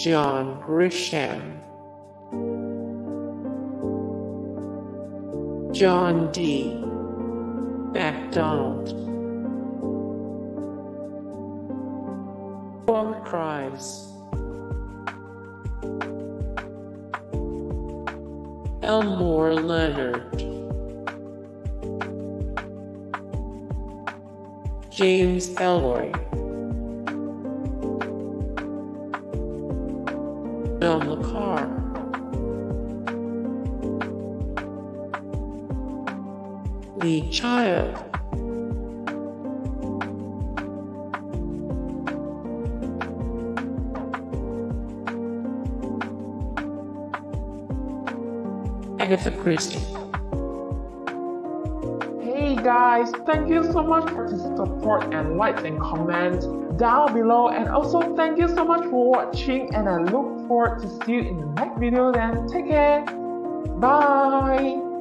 John Grisham, John D. MacDonald, Crais, Elmore Leonard, James Ellroy, Carr, Lee Child, Agatha Christie. Hey guys, thank you so much for the support and likes and comments down below, and also thank you so much for watching, and I look forward to see you in the next video. Then take care, bye.